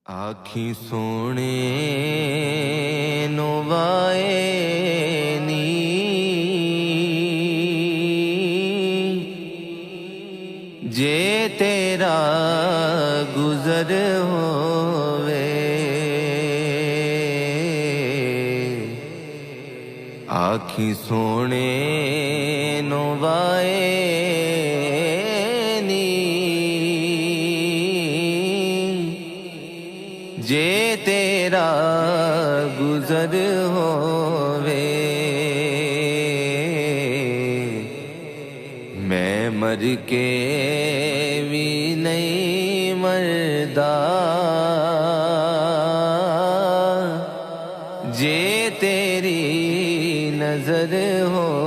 आखी सोने नोवाए नी जे तेरा गुजर होवे। आखी सोने नोवाए नी जे तेरा गुजर होवे। मैं मर के भी नहीं मरदा जे तेरी नजर हो।